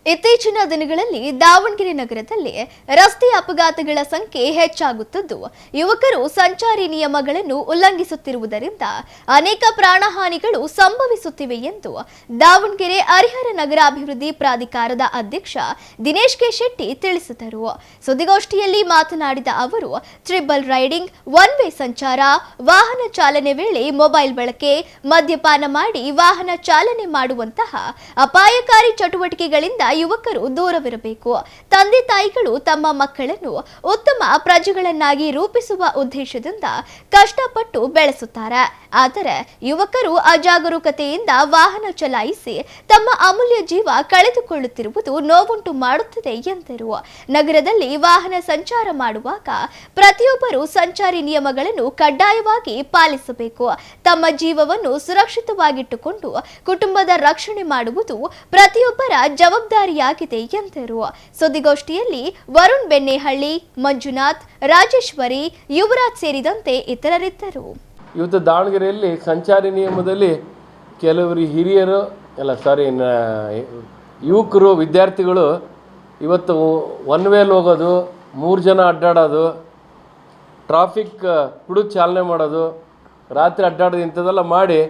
ಇತ್ತೀಚಿನ ದಿನಗಳಲ್ಲಿ ದಾವಣಗೆರೆ ನಗರದಲ್ಲಿ ರಸ್ತೆ ಅಪಘಾತಗಳ ಸಂಖ್ಯೆ ಹೆಚ್ಚಾಗುತ್ತಿದ್ದು, ಯುವಕರು ಸಂಚಾರಿ ನಿಯಮಗಳನ್ನು ಉಲ್ಲಂಘಿಸುತ್ತಿರುವುದರಿಂದ ಅನೇಕ ಪ್ರಾಣಹಾನಿಗಳು ಸಂಭವಿಸುತ್ತಿವೆ ಎಂದು ದಾವಣಗೆರೆ ಹರಿಹರ ನಗರ ಅಭಿವೃದ್ಧಿ ಪ್ರಾಧಿಕಾರದ ಅಧ್ಯಕ್ಷ ದಿನೇಶ್ ಕೆ ಶೆಟ್ಟಿ ತಿಳಿಸಿದರು. ಸುದ್ದಿಗೋಷ್ಠಿಯಲ್ಲಿ ಮಾತನಾಡಿದ ಅವರು, ಟ್ರಿಬಲ್ ರೈಡಿಂಗ್, ಒನ್ ವೇ ಸಂಚಾರ, ವಾಹನ ಚಾಲನೆ ವೇಳೆ ಮೊಬೈಲ್ ಬಳಕೆ, ಮದ್ಯಪಾನ ಮಾಡಿ ವಾಹನ ಚಾಲನೆ ಮಾಡುವಂತಹ ಅಪಾಯಕಾರಿ ಚಟುವಟಿಕೆಗಳಿಂದ ಯುವಕರು ದೂರವಿರಬೇಕು. ತಂದೆ ತಾಯಿಗಳು ತಮ್ಮ ಮಕ್ಕಳನ್ನು ಉತ್ತಮ ಪ್ರಜೆಗಳನ್ನಾಗಿ ರೂಪಿಸುವ ಉದ್ದೇಶದಿಂದ ಕಷ್ಟಪಟ್ಟು ಬೆಳೆಸುತ್ತಾರೆ. ಆದರೆ ಯುವಕರು ಅಜಾಗರೂಕತೆಯಿಂದ ವಾಹನ ಚಲಾಯಿಸಿ ತಮ್ಮ ಅಮೂಲ್ಯ ಜೀವ ಕಳೆದುಕೊಳ್ಳುತ್ತಿರುವುದು ನೋವುಂಟು ಮಾಡುತ್ತದೆ ಎಂದರು. ನಗರದಲ್ಲಿ ವಾಹನ ಸಂಚಾರ ಮಾಡುವಾಗ ಪ್ರತಿಯೊಬ್ಬರು ಸಂಚಾರಿ ನಿಯಮಗಳನ್ನು ಕಡ್ಡಾಯವಾಗಿ ಪಾಲಿಸಬೇಕು. ತಮ್ಮ ಜೀವವನ್ನು ಸುರಕ್ಷಿತವಾಗಿಟ್ಟುಕೊಂಡು ಕುಟುಂಬದ ರಕ್ಷಣೆ ಮಾಡುವುದು ಪ್ರತಿಯೊಬ್ಬರ ಜವಾಬ್ದಾರಿಯಾಗಿದೆ ಎಂದರು. ಸುದ್ದಿಗೋಷ್ಠಿಯಲ್ಲಿ ವರುಣ್ ಬೆಣ್ಣೆಹಳ್ಳಿ, ಮಂಜುನಾಥ್, ರಾಜೇಶ್ವರಿ, ಯುವರಾಜ್ ಸೇರಿದಂತೆ ಇತರರಿದ್ದರು. ಇವತ್ತು ದಾವಣಗೆರೆಯಲ್ಲಿ ಸಂಚಾರಿ ನಿಯಮದಲ್ಲಿ ಕೆಲವರು ಹಿರಿಯರು ಯುವಕರು, ವಿದ್ಯಾರ್ಥಿಗಳು ಇವತ್ತು ಒನ್ ವೇಲ್ ಹೋಗೋದು, 3 ಜನ ಅಡ್ಡಾಡೋದು, ಟ್ರಾಫಿಕ್ ಕುಡಿದು ಚಾಲನೆ ಮಾಡೋದು, ರಾತ್ರಿ ಅಡ್ಡಾಡೋದು ಇಂಥದ್ದೆಲ್ಲ ಮಾಡಿ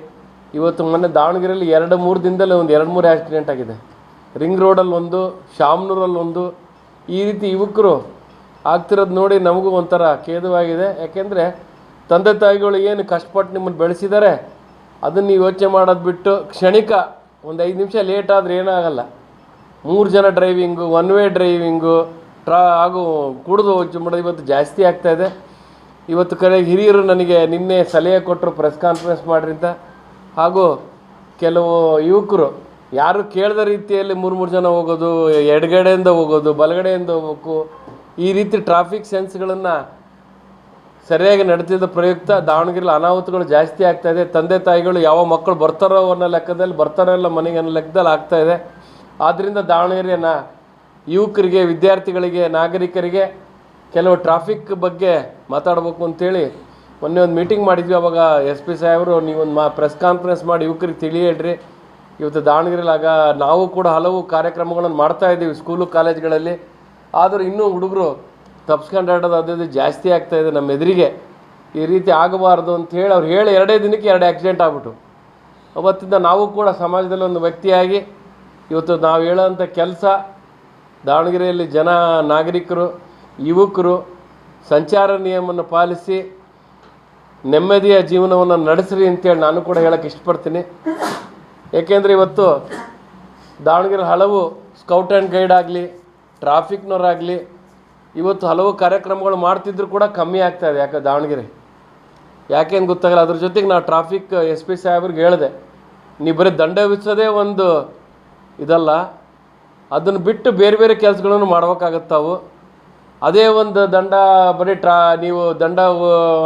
ಇವತ್ತು ಮೊನ್ನೆ ದಾವಣಗೆರೆಯಲ್ಲಿ 2-3 ದಿನದಲ್ಲೇ ಒಂದು 2-3 ಆಕ್ಸಿಡೆಂಟ್ ಆಗಿದೆ. ರಿಂಗ್ ರೋಡಲ್ಲಿ ಒಂದು, ಶಾಮನೂರಲ್ಲಿ ಒಂದು. ಈ ರೀತಿ ಯುವಕರು ಆಗ್ತಿರೋದು ನೋಡಿ ನಮಗೂ ಒಂಥರ ಖೇದವಾಗಿದೆ. ಯಾಕೆಂದರೆ ತಂದೆ ತಾಯಿಗಳು ಏನು ಕಷ್ಟಪಟ್ಟು ನಿಮ್ಮನ್ನು ಬೆಳೆಸಿದ್ದಾರೆ ಅದನ್ನು ಯೋಚನೆ ಮಾಡೋದು ಬಿಟ್ಟು ಕ್ಷಣಿಕ ಒಂದು 5 ನಿಮಿಷ ಲೇಟ್ ಆದರೆ ಏನಾಗಲ್ಲ. 3 ಜನ ಡ್ರೈವಿಂಗು, ಒನ್ ವೇ ಡ್ರೈವಿಂಗು, ಹಾಗೂ ಕುಡಿದು ಮಾಡೋದು ಇವತ್ತು ಜಾಸ್ತಿ ಆಗ್ತಾಯಿದೆ. ಇವತ್ತು ಹಿರಿಯರು ನನಗೆ ನಿನ್ನೆ ಸಲಹೆ ಕೊಟ್ಟರು ಪ್ರೆಸ್ ಕಾನ್ಫರೆನ್ಸ್ ಮಾಡಿರಿ ಅಂತ. ಹಾಗೂ ಕೆಲವು ಯುವಕರು ಯಾರು ಕೇಳಿದ ರೀತಿಯಲ್ಲಿ 3 ಜನ ಹೋಗೋದು, ಎಡಗಡೆಯಿಂದ ಹೋಗೋದು, ಬಲಗಡೆಯಿಂದ ಹೋಗ್ಬೇಕು, ಈ ರೀತಿ ಟ್ರಾಫಿಕ್ ಸೆನ್ಸ್ಗಳನ್ನು ಸರಿಯಾಗಿ ನಡೆದಿದ್ದ ಪ್ರಯುಕ್ತ ದಾವಣಗೆರೆಯಲ್ಲಿ ಅನಾಹುತಗಳು ಜಾಸ್ತಿ ಆಗ್ತಾಯಿದೆ. ತಂದೆ ತಾಯಿಗಳು ಯಾವ ಮಕ್ಕಳು ಬರ್ತಾರೋ ಅನ್ನೋ ಲೆಕ್ಕದಲ್ಲಿ ಬರ್ತಾರೋ ಇಲ್ಲ ಮನೆಗೆ ಅನ್ನೋ ಲೆಕ್ಕದಲ್ಲಿ ಆಗ್ತಾಯಿದೆ. ಆದ್ದರಿಂದ ದಾವಣಗೆರೆಯ ಯುವಕರಿಗೆ, ವಿದ್ಯಾರ್ಥಿಗಳಿಗೆ, ನಾಗರಿಕರಿಗೆ ಕೆಲವು ಟ್ರಾಫಿಕ್ ಬಗ್ಗೆ ಮಾತಾಡಬೇಕು ಅಂತೇಳಿ ಮೊನ್ನೆ ಒಂದು ಮೀಟಿಂಗ್ ಮಾಡಿದ್ವಿ. ಅವಾಗ SP ಸಾಹೇಬರು ನೀವೊಂದು ಪ್ರೆಸ್ ಕಾನ್ಫರೆನ್ಸ್ ಮಾಡಿ ಯುವಕರಿಗೆ ತಿಳಿ ಹೇಳ್ರಿ. ಇವತ್ತು ದಾವಣಗೆರೆಲಾಗ ನಾವು ಕೂಡ ಹಲವು ಕಾರ್ಯಕ್ರಮಗಳನ್ನು ಮಾಡ್ತಾಯಿದ್ದೀವಿ ಸ್ಕೂಲು ಕಾಲೇಜ್ಗಳಲ್ಲಿ. ಆದರೂ ಇನ್ನೂ ಹುಡುಗರು ತಪ್ಸ್ಕೊಂಡಾಡೋದು ಅದು ಜಾಸ್ತಿ ಆಗ್ತಾಯಿದೆ ನಮ್ಮ ಎದುರಿಗೆ. ಈ ರೀತಿ ಆಗಬಾರ್ದು ಅಂಥೇಳಿ ಅವ್ರು ಹೇಳಿ 2 ದಿನಕ್ಕೆ 2 ಆಕ್ಸಿಡೆಂಟ್ ಆಗ್ಬಿಟ್ಟು. ಅವತ್ತಿಂದ ನಾವು ಕೂಡ ಸಮಾಜದಲ್ಲಿ ಒಂದು ವ್ಯಕ್ತಿಯಾಗಿ ಇವತ್ತು ನಾವು ಹೇಳೋಂಥ ಕೆಲಸ, ದಾವಣಗೆರೆಯಲ್ಲಿ ನಾಗರಿಕರು, ಯುವಕರು ಸಂಚಾರ ನಿಯಮವನ್ನು ಪಾಲಿಸಿ ನೆಮ್ಮದಿಯ ಜೀವನವನ್ನು ನಡೆಸ್ರಿ ಅಂತೇಳಿ ನಾನು ಕೂಡ ಹೇಳೋಕ್ಕೆ ಇಷ್ಟಪಡ್ತೀನಿ. ಏಕೆಂದರೆ ಇವತ್ತು ದಾವಣಗೆರೆ ಹಲವು ಸ್ಕೌಟ್ ಆ್ಯಂಡ್ ಗೈಡ್ ಆಗಲಿ, ಟ್ರಾಫಿಕ್ನವರಾಗಲಿ ಇವತ್ತು ಹಲವು ಕಾರ್ಯಕ್ರಮಗಳು ಮಾಡ್ತಿದ್ರು ಕೂಡ ಕಮ್ಮಿ ಆಗ್ತಾಯಿದೆ. ಯಾಕೆ ದಾವಣಗೆರೆ ಯಾಕೇನು ಗೊತ್ತಾಗಲ್ಲ. ಅದ್ರ ಜೊತೆಗೆ ನಾವು ಟ್ರಾಫಿಕ್ SP ಸಾಹೇಬ್ರಿಗೆ ಹೇಳಿದೆ, ನೀವು ಬರೀ ದಂಡ ವಿಧಿಸೋದೇ ಒಂದು ಇದಲ್ಲ, ಅದನ್ನು ಬಿಟ್ಟು ಬೇರೆ ಬೇರೆ ಕೆಲಸಗಳನ್ನು ಮಾಡ್ಬೇಕಾಗತ್ತಾವು. ಅದೇ ಒಂದು ದಂಡ ಬರೀ ನೀವು ದಂಡ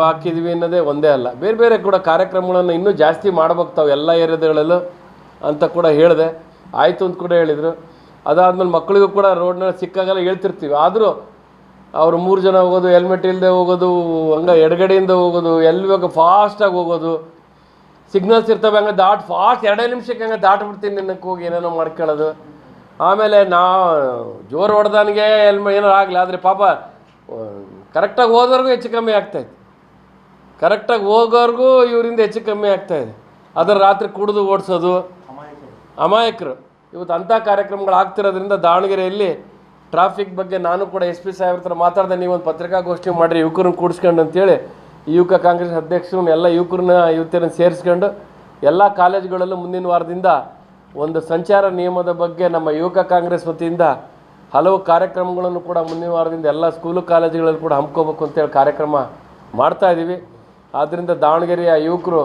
ಹಾಕಿದ್ವಿ ಅನ್ನೋದೇ ಒಂದೇ ಅಲ್ಲ, ಬೇರೆ ಬೇರೆ ಕೂಡ ಕಾರ್ಯಕ್ರಮಗಳನ್ನು ಇನ್ನೂ ಜಾಸ್ತಿ ಮಾಡ್ಬೇಕಾಗ್ತಾವೆ ಎಲ್ಲ ಏರಿಯಾದಗಳಲ್ಲೂ ಅಂತ ಕೂಡ ಹೇಳಿದೆ. ಆಯಿತು ಅಂತ ಕೂಡ ಹೇಳಿದರು. ಅದಾದಮೇಲೆ ಮಕ್ಕಳಿಗೂ ಕೂಡ ರೋಡ್ನಲ್ಲಿ ಸಿಕ್ಕಾಗೆಲ್ಲ ಹೇಳ್ತಿರ್ತೀವಿ. ಆದರೂ ಅವರು 3 ಜನ ಹೋಗೋದು, ಹೆಲ್ಮೆಟ್ ಇಲ್ಲದೆ ಹೋಗೋದು, ಹಂಗೆ ಎಡಗಡೆಯಿಂದ ಹೋಗೋದು, ಎಲ್ಲಿ ಬೇಕು ಫಾಸ್ಟಾಗಿ ಹೋಗೋದು, ಸಿಗ್ನಲ್ಸ್ ಇರ್ತವೆ ಹಂಗೆ ಫಾಸ್ಟ್ 2 ನಿಮಿಷಕ್ಕೆ ಹಂಗೆ ದಾಟ್ಬಿಡ್ತೀನಿ ನಿನ್ನಕ್ಕೆ ಹೋಗಿ ಏನೇನೋ ಮಾಡ್ಕೊಳ್ಳೋದು. ಆಮೇಲೆ ಜೋರು ಹೊಡೆದಾನಿಗೆ ಏನಾರು ಆಗಲಿ, ಆದರೆ ಪಾಪ ಕರೆಕ್ಟಾಗಿ ಹೋದವ್ರಿಗೂ ಹೆಚ್ಚು ಕಮ್ಮಿ ಆಗ್ತಾಯಿದೆ. ಕರೆಕ್ಟಾಗಿ ಹೋಗೋರ್ಗೂ ಇವರಿಂದ ಹೆಚ್ಚು ಕಮ್ಮಿ ಆಗ್ತಾಯಿದೆ. ಅದರ ರಾತ್ರಿ ಕುಡಿದು ಓಡಿಸೋದು, ಅಮಾಯಕರು ಇವತ್ತು ಅಂಥ ಕಾರ್ಯಕ್ರಮಗಳು ಆಗ್ತಿರೋದ್ರಿಂದ ದಾವಣಗೆರೆಯಲ್ಲಿ ಟ್ರಾಫಿಕ್ ಬಗ್ಗೆ ನಾನು ಕೂಡ SP ಸಾಹೇಬ್ರ ಹತ್ರ ಮಾತಾಡಿದೆ. ನೀವೊಂದು ಪತ್ರಿಕಾಗೋಷ್ಠಿ ಮಾಡಿರಿ ಯುವಕರನ್ನ ಕೂಡಿಸ್ಕೊಂಡು ಅಂತೇಳಿ ಯುವಕ ಕಾಂಗ್ರೆಸ್ ಅಧ್ಯಕ್ಷರನ್ನ ಎಲ್ಲ ಯುವತಿಯರನ್ನು ಸೇರಿಸ್ಕೊಂಡು ಎಲ್ಲ ಕಾಲೇಜುಗಳಲ್ಲೂ ಮುಂದಿನ ವಾರದಿಂದ ಒಂದು ಸಂಚಾರ ನಿಯಮದ ಬಗ್ಗೆ ನಮ್ಮ ಯುವಕ ಕಾಂಗ್ರೆಸ್ ವತಿಯಿಂದ ಹಲವು ಕಾರ್ಯಕ್ರಮಗಳನ್ನು ಕೂಡ ಮುಂದಿನ ವಾರದಿಂದ ಎಲ್ಲ ಸ್ಕೂಲು ಕಾಲೇಜುಗಳಲ್ಲಿ ಕೂಡ ಹಮ್ಮಿಕೋಬೇಕು ಅಂತೇಳಿ ಕಾರ್ಯಕ್ರಮ ಮಾಡ್ತಾಯಿದ್ದೀವಿ. ಆದ್ದರಿಂದ ದಾವಣಗೆರೆಯ ಯುವಕರು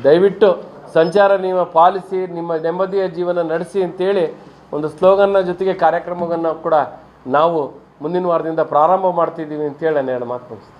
ದಯವಿಟ್ಟು ಸಂಚಾರ ನಿಯಮ ಪಾಲಿಸಿ ನಿಮ್ಮ ನೆಮ್ಮದಿಯ ಜೀವನ ನಡೆಸಿ ಅಂತೇಳಿ ಒಂದು ಸ್ಲೋಗನ್ನ ಜೊತೆಗೆ ಕಾರ್ಯಕ್ರಮವನ್ನು ಕೂಡ ನಾವು ಮುಂದಿನ ವಾರದಿಂದ ಪ್ರಾರಂಭ ಮಾಡ್ತಿದ್ದೀವಿ ಅಂತೇಳಿ ನಾನು ಮಾತು ಮುಗಿಸ್ತೀನಿ.